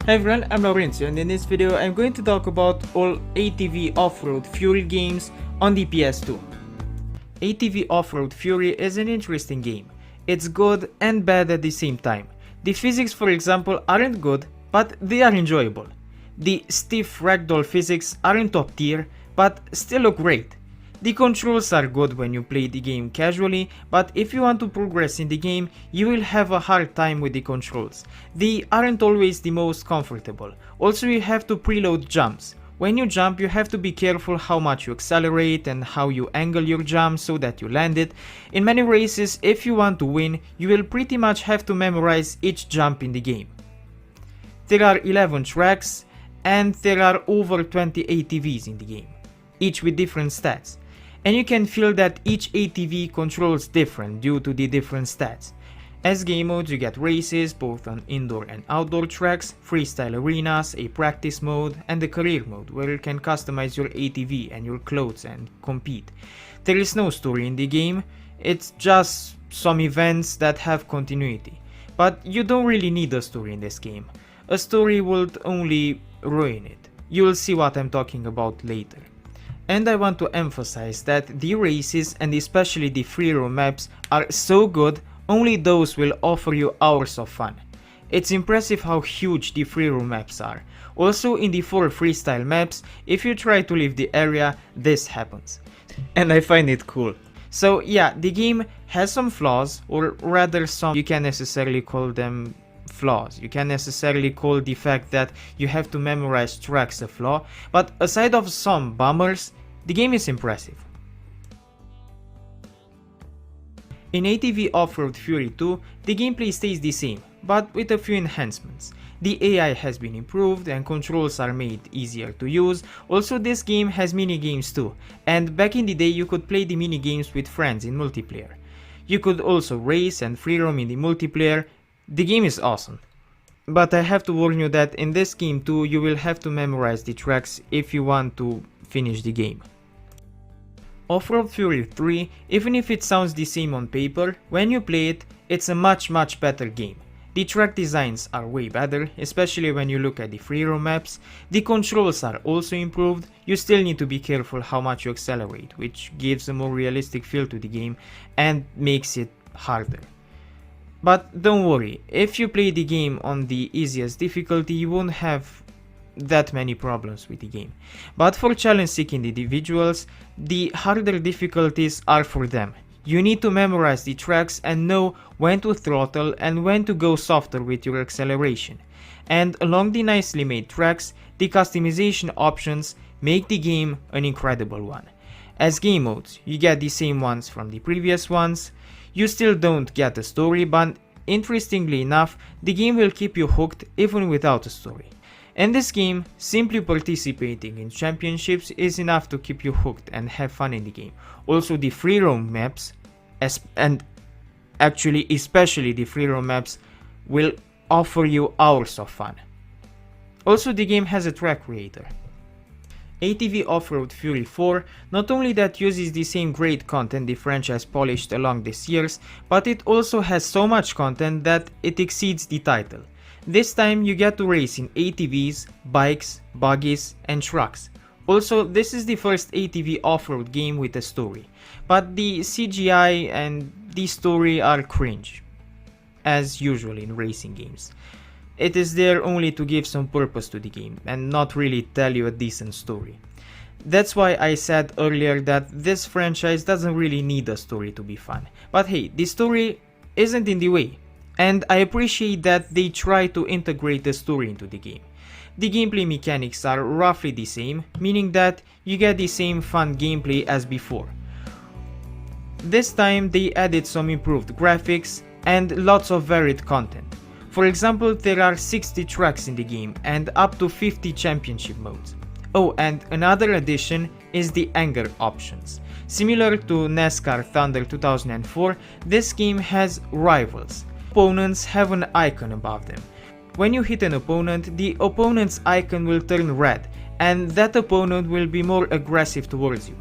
Hi everyone, I'm Laurencio, and in this video I'm going to talk about all ATV Offroad Fury games on the PS2. ATV Offroad Fury is an interesting game. It's good and bad at the same time. The physics, for example, aren't good, but they are enjoyable. The stiff ragdoll physics aren't top tier, but still look great. The controls are good when you play the game casually, but if you want to progress in the game, you will have a hard time with the controls. They aren't always the most comfortable. Also, you have to preload jumps. When you jump, you have to be careful how much you accelerate and how you angle your jump so that you land it. In many races, if you want to win, you will pretty much have to memorize each jump in the game. There are 11 tracks, and there are over 20 ATVs in the game, each with different stats. And you can feel that each ATV controls different due to the different stats. As game modes, you get races both on indoor and outdoor tracks, freestyle arenas, a practice mode, and the career mode where you can customize your ATV and your clothes and compete. There is no story in the game, it's just some events that have continuity. But you don't really need a story in this game. A story would only ruin it. You'll see what I'm talking about later. And I want to emphasize that the races and especially the free roam maps are so good, only those will offer you hours of fun. It's impressive how huge the free roam maps are. Also in the 4 freestyle maps, if you try to leave the area, this happens. And I find it cool. So yeah, the game has some flaws, or rather some, you can't necessarily call them flaws. You can't necessarily call the fact that you have to memorize tracks a flaw, but aside of some bummers, the game is impressive. In ATV Offroad Fury 2, the gameplay stays the same, but with a few enhancements. The AI has been improved and controls are made easier to use. Also, this game has minigames too, and back in the day you could play the minigames with friends in multiplayer. You could also race and free roam in the multiplayer. The game is awesome. But I have to warn you that in this game too, you will have to memorize the tracks if you want to finish the game. Offroad Fury 3, even if it sounds the same on paper, when you play it, it's a much better game. The track designs are way better, especially when you look at the free roam maps. The controls are also improved. You still need to be careful how much you accelerate, which gives a more realistic feel to the game and makes it harder. But don't worry, if you play the game on the easiest difficulty, you won't have that many problems with the game. But for challenge-seeking individuals, the harder difficulties are for them. You need to memorize the tracks and know when to throttle and when to go softer with your acceleration. And along the nicely made tracks, the customization options make the game an incredible one. As game modes, you get the same ones from the previous ones. You still don't get a story, but interestingly enough, the game will keep you hooked even without a story. In this game, simply participating in championships is enough to keep you hooked and have fun in the game. Also, the free roam maps, and actually especially the free roam maps, will offer you hours of fun. Also, the game has a track creator. ATV Offroad Fury 4 not only that uses the same great content the franchise polished along these years, but it also has so much content that it exceeds the title. This time you get to race in ATVs, bikes, buggies and trucks. Also, this is the first ATV off-road game with a story, but the CGI and the story are cringe, as usual in racing games. It is there only to give some purpose to the game and not really tell you a decent story. That's why I said earlier that this franchise doesn't really need a story to be fun. But hey, the story isn't in the way. And I appreciate that they try to integrate the story into the game. The gameplay mechanics are roughly the same, meaning that you get the same fun gameplay as before. This time they added some improved graphics and lots of varied content. For example, there are 60 tracks in the game and up to 50 championship modes. Oh, and another addition is the anger options. Similar to NASCAR Thunder 2004, this game has rivals. Opponents have an icon above them. When you hit an opponent, the opponent's icon will turn red, and that opponent will be more aggressive towards you.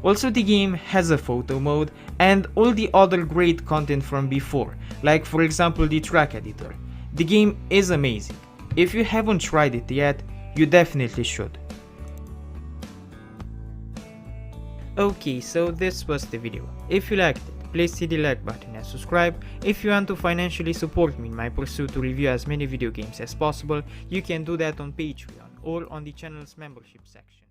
Also, the game has a photo mode and all the other great content from before, like for example the track editor. The game is amazing. If you haven't tried it yet, you definitely should. Okay, so this was the video. If you liked it, please hit the like button and subscribe. If you want to financially support me in my pursuit to review as many video games as possible, you can do that on Patreon or on the channel's membership section.